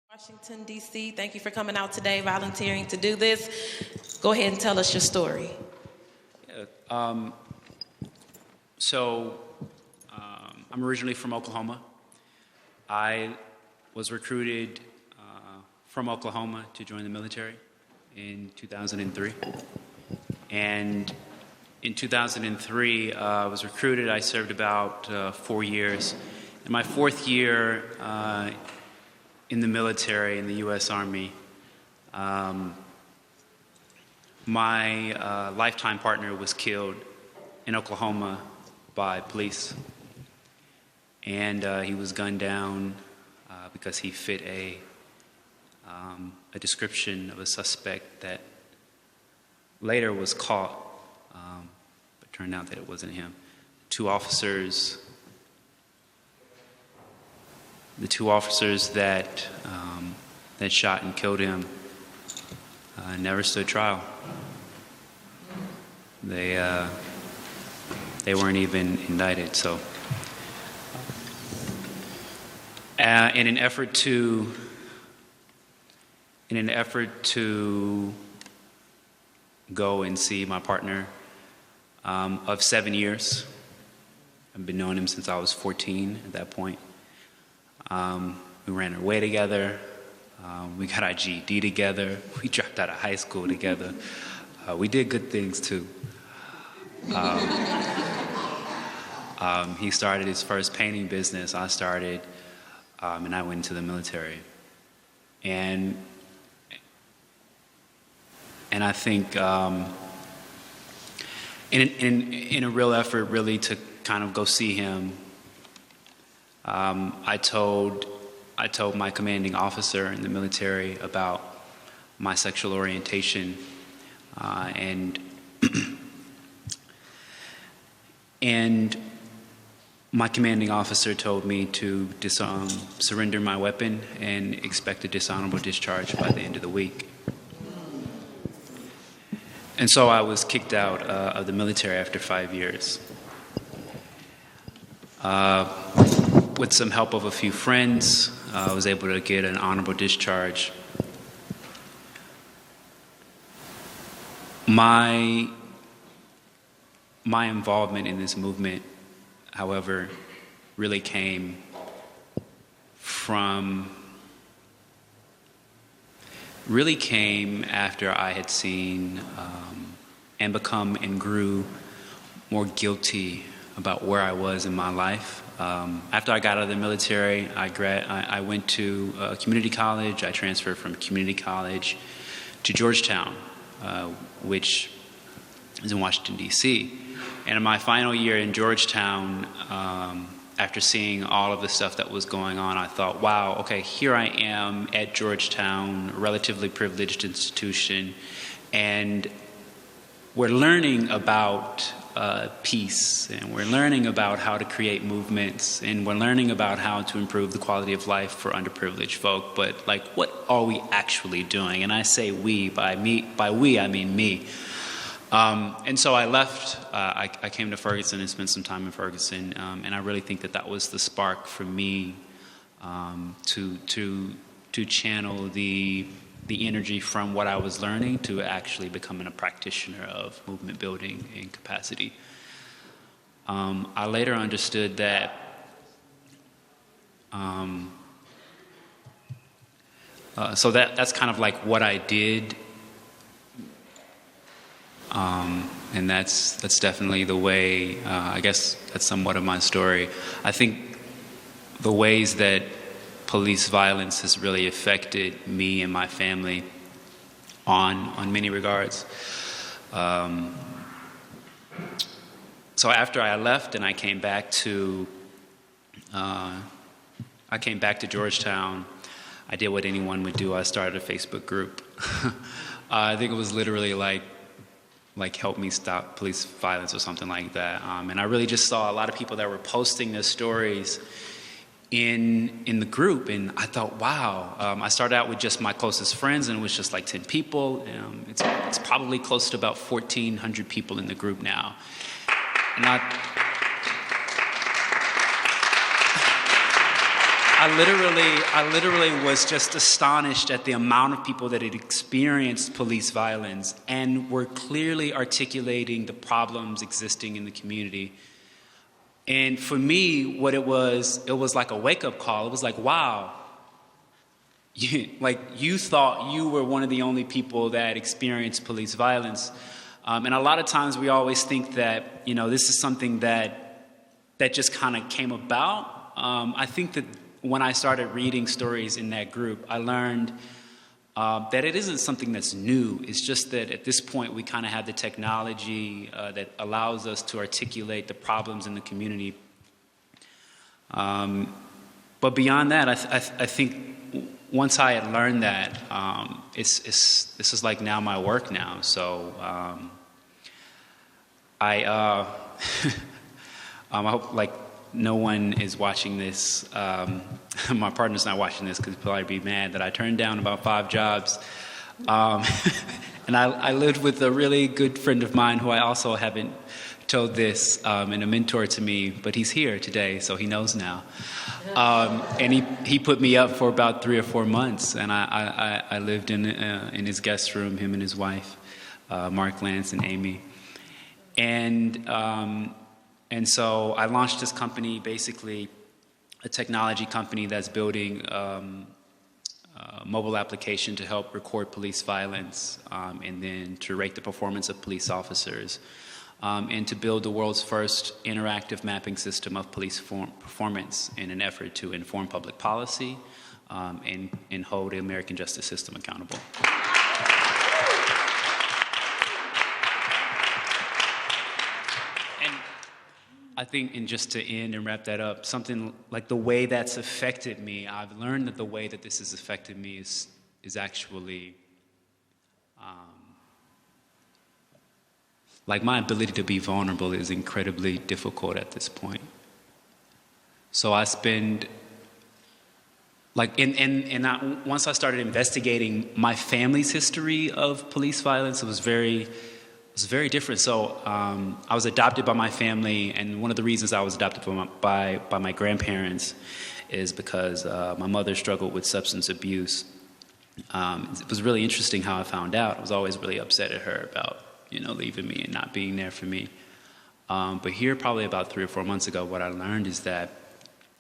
Washington, D.C. Thank you for coming out today, volunteering to do this. Go ahead and tell us your story. I'm originally from Oklahoma. I was recruited from Oklahoma to join the military in 2003. And in 2003, I was recruited. I served about 4 years. In my fourth year in the military, in the U.S. Army, my lifetime partner was killed in Oklahoma by police. And he was gunned down because he fit a description of a suspect that later was caught, but turned out that it wasn't him. The two officers that shot and killed him never stood trial. They weren't even indicted. So, in an effort to go and see my partner of 7 years, I've been knowing him since I was 14 at that point. We ran our way together. We got our GED together. We dropped out of high school together. We did good things too. He started his first painting business. I started, and I went into the military. And I think in a real effort really to kind of go see him, I told my commanding officer in the military about my sexual orientation, and my commanding officer told me to surrender my weapon and expect a dishonorable discharge by the end of the week. And so I was kicked out of the military after 5 years. With some help of a few friends, I was able to get an honorable discharge. My involvement in this movement, however, really came after I had seen and become and grew more guilty about where I was in my life. After I got out of the military, I went to community college. I transferred from community college to Georgetown, which is in Washington, D.C. And in my final year in Georgetown, after seeing all of the stuff that was going on, I thought, wow, okay, here I am at Georgetown, a relatively privileged institution, and we're learning about peace, and we're learning about how to create movements, and we're learning about how to improve the quality of life for underprivileged folk, but like, what are we actually doing? And I say we, by we, I mean me. And so I left, I came to Ferguson and spent some time in Ferguson, and I really think that was the spark for me to channel the energy from what I was learning to actually becoming a practitioner of movement building and capacity. I later understood that so that's kind of like what I did. And that's definitely the way, I guess that's somewhat of my story. I think the ways that police violence has really affected me and my family on many regards. So after I left and I came back to Georgetown, I did what anyone would do. I started a Facebook group. I think it was literally like help me stop police violence or something like that. And I really just saw a lot of people that were posting their stories in the group, and I thought, wow. I started out with just my closest friends, and it was just like 10 people. It's probably close to about 1,400 people in the group now. And I literally was just astonished at the amount of people that had experienced police violence and were clearly articulating the problems existing in the community. And for me, what it was like a wake-up call. It was like, wow, you thought you were one of the only people that experienced police violence. And a lot of times we always think that, this is something that just kind of came about. I think that when I started reading stories in that group, I learned that it isn't something that's new. It's just that at this point we kind of have the technology that allows us to articulate the problems in the community. But beyond that, I think once I had learned that, this is like now my work now. So I hope no one is watching this. My partner's not watching this because he'll probably be mad that I turned down about 5 jobs. And I lived with a really good friend of mine who I also haven't told this, and a mentor to me, but he's here today, so he knows now. And he put me up for about 3 or 4 months, and I lived in his guest room, him and his wife, Mark, Lance, and Amy. And so I launched this company, basically a technology company that's building a mobile application to help record police violence, and then to rate the performance of police officers, and to build the world's first interactive mapping system of police performance in an effort to inform public policy, and hold the American justice system accountable. I think, and just to end and wrap that up, something like the way that's affected me, I've learned that the way that this has affected me is actually my ability to be vulnerable is incredibly difficult at this point. So I spend once I started investigating my family's history of police violence, it was very different. So I was adopted by my family, and one of the reasons I was adopted by my grandparents is because my mother struggled with substance abuse. It was really interesting how I found out. I was always really upset at her about leaving me and not being there for me. But here, probably about 3 or 4 months ago, what I learned is that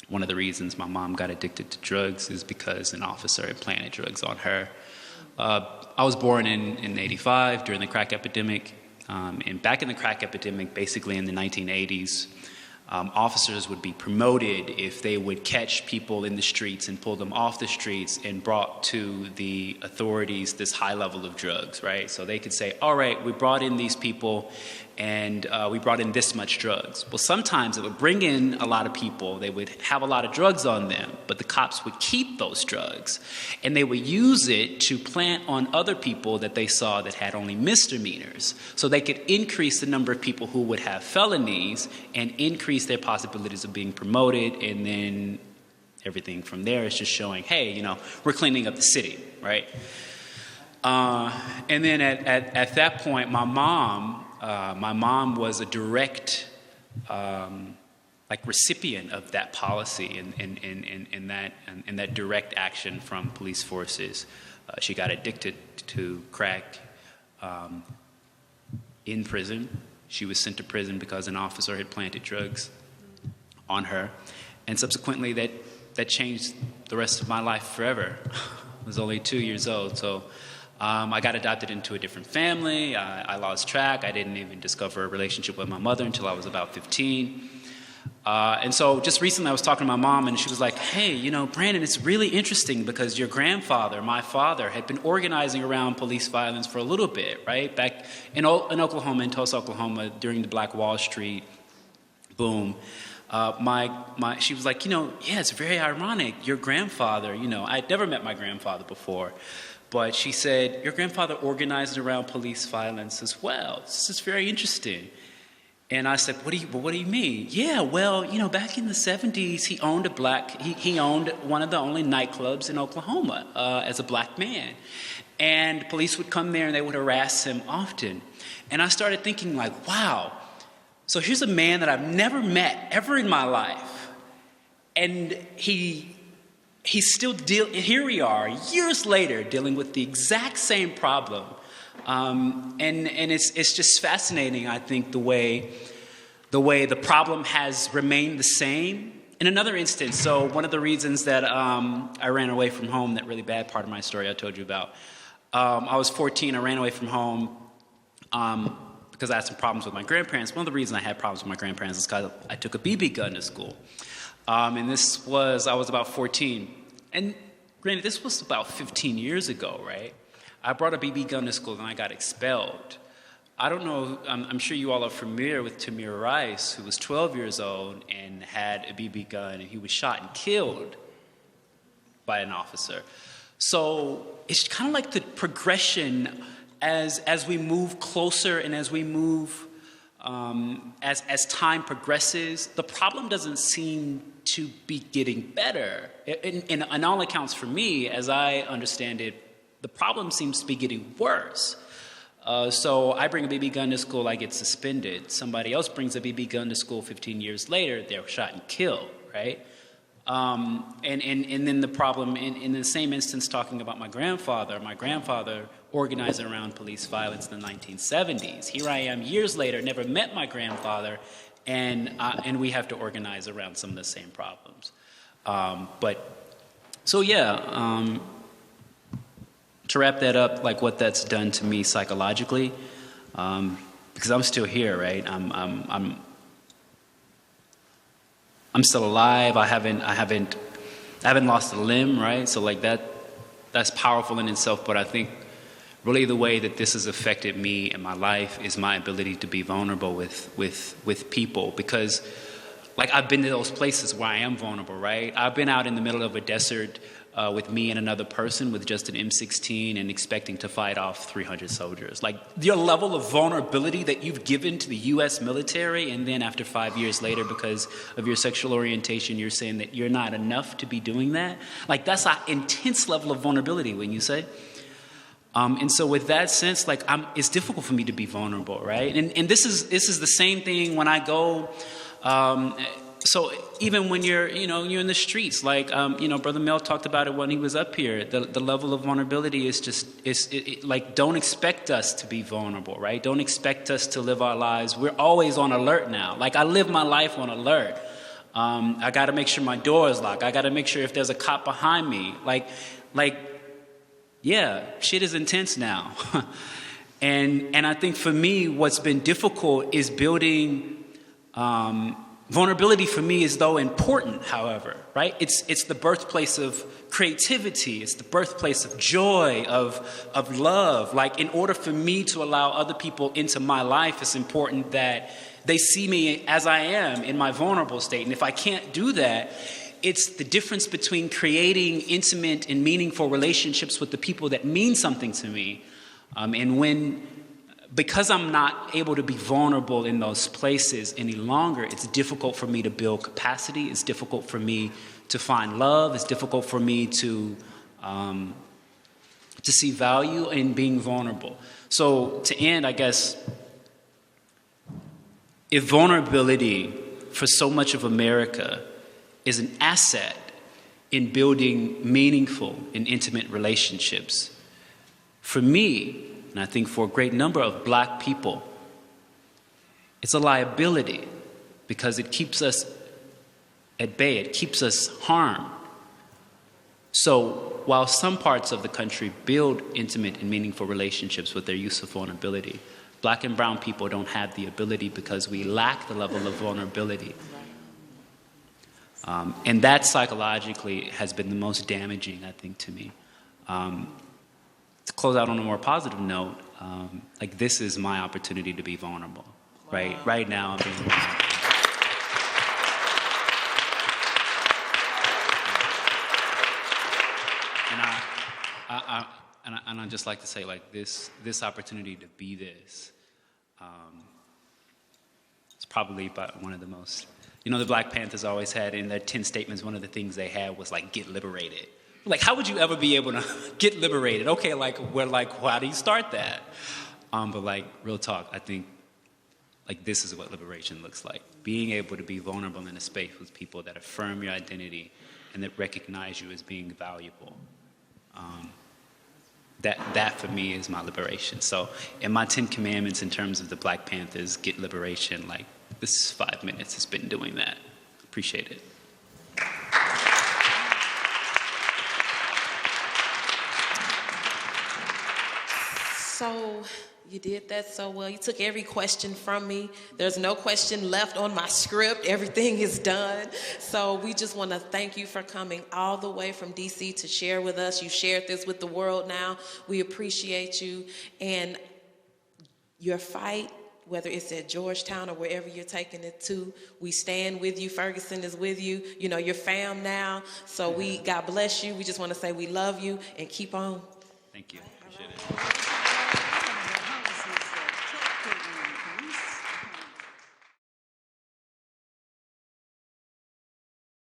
one of the reasons my mom got addicted to drugs is because an officer had planted drugs on her. I was born in 85 during the crack epidemic. And back in the crack epidemic, basically in the 1980s, officers would be promoted if they would catch people in the streets and pull them off the streets and brought to the authorities this high level of drugs, right? So they could say, all right, we brought in these people and we brought in this much drugs. Well, sometimes it would bring in a lot of people. They would have a lot of drugs on them, but the cops would keep those drugs and they would use it to plant on other people that they saw that had only misdemeanors. So they could increase the number of people who would have felonies and increase their possibilities of being promoted, and then everything from there is just showing, hey, we're cleaning up the city, right? And then at that point, my mom was a direct recipient of that policy and that direct action from police forces. She got addicted to crack in prison. She was sent to prison because an officer had planted drugs on her, and subsequently that changed the rest of my life forever. I was only 2 years old, so I got adopted into a different family. I lost track. I didn't even discover a relationship with my mother until I was about 15. And so just recently I was talking to my mom, and she was like, hey, Brandon, it's really interesting because your grandfather, my father, had been organizing around police violence for a little bit, right? Back in Oklahoma, in Tulsa, Oklahoma, during the Black Wall Street boom. She was like, yeah, it's very ironic. Your grandfather, I'd never met my grandfather before. But she said, your grandfather organized around police violence as well. This is very interesting. And I said, what do you mean? Yeah, well, back in the 70s, he owned one of the only nightclubs in Oklahoma as a black man. And police would come there and they would harass him often. And I started thinking wow, so here's a man that I've never met ever in my life. And he he's still here we are, years later, dealing with the exact same problem. And it's just fascinating, I think, the way the problem has remained the same. In another instance, so one of the reasons that I ran away from home, that really bad part of my story I told you about, I was 14, I ran away from home because I had some problems with my grandparents. One of the reasons I had problems with my grandparents is because I took a BB gun to school. And I was about 14. And granted, this was about 15 years ago, right? I brought a BB gun to school and I got expelled. I don't know, I'm sure you all are familiar with Tamir Rice, who was 12 years old and had a BB gun, and he was shot and killed by an officer. So it's kind of like the progression as we move closer and as we move, as time progresses, the problem doesn't seem to be getting better. In all accounts for me, as I understand it, the problem seems to be getting worse. So I bring a BB gun to school, I get suspended. Somebody else brings a BB gun to school 15 years later, they're shot and killed, right? And then the problem, in the same instance, talking about my grandfather organized around police violence in the 1970s. Here I am years later, never met my grandfather, and we have to organize around some of the same problems. To wrap that up, like what that's done to me psychologically, because I'm still here, right? I'm still alive. I haven't lost a limb, right? So like that's powerful in itself. But I think really the way that this has affected me and my life is my ability to be vulnerable with people, because like I've been to those places where I am vulnerable, right? I've been out in the middle of a desert with me and another person with just an M16 and expecting to fight off 300 soldiers. Like your level of vulnerability that you've given to the U.S. military, and then after 5 years later, because of your sexual orientation, you're saying that you're not enough to be doing that. Like that's an intense level of vulnerability, wouldn't you say? And so with that sense, like it's difficult for me to be vulnerable, right? And this is the same thing when I go. So even when you're in the streets, like, Brother Mel talked about it when he was up here, the level of vulnerability is just, like, don't expect us to be vulnerable, right? Don't expect us to live our lives. We're always on alert now. Like, I live my life on alert. I got to make sure my door is locked. I got to make sure if there's a cop behind me. Yeah, shit is intense now. And I think for me, what's been difficult is building, vulnerability for me is though important, however, right? It's the birthplace of creativity. It's the birthplace of joy, of love. Like in order for me to allow other people into my life, it's important that they see me as I am in my vulnerable state. And if I can't do that, it's the difference between creating intimate and meaningful relationships with the people that mean something to me. Because I'm not able to be vulnerable in those places any longer, it's difficult for me to build capacity. It's difficult for me to find love. It's difficult for me to see value in being vulnerable. So to end, I guess, if vulnerability for so much of America is an asset in building meaningful and intimate relationships, for me, and I think for a great number of Black people, it's a liability because it keeps us at bay, it keeps us harmed. So while some parts of the country build intimate and meaningful relationships with their use of vulnerability, Black and brown people don't have the ability because we lack the level of vulnerability. And that psychologically has been the most damaging, I think, to me. To close out on a more positive note, like this is my opportunity to be vulnerable, right? Wow. Right now I'm being vulnerable. And I just like to say, like this opportunity to be this, it's probably about one of the most. The Black Panthers always had in their 10 statements, one of the things they had was like, get liberated. Like, how would you ever be able to get liberated? Okay, we're like, how do you start that? But like, real talk, I think like this is what liberation looks like. Being able to be vulnerable in a space with people that affirm your identity and that recognize you as being valuable. That for me is my liberation. So in my 10 commandments, in terms of the Black Panthers get liberation, like this is 5 minutes. It's been doing that. Appreciate it. So you did that so well. You took every question from me. There's no question left on my script. Everything is done. So we just want to thank you for coming all the way from DC to share with us. You shared this with the world now. We appreciate you. And your fight, whether it's at Georgetown or wherever you're taking it to, we stand with you. Ferguson is with you. You know, you're fam now. So God bless you. We just want to say we love you and keep on. Thank you. Appreciate it.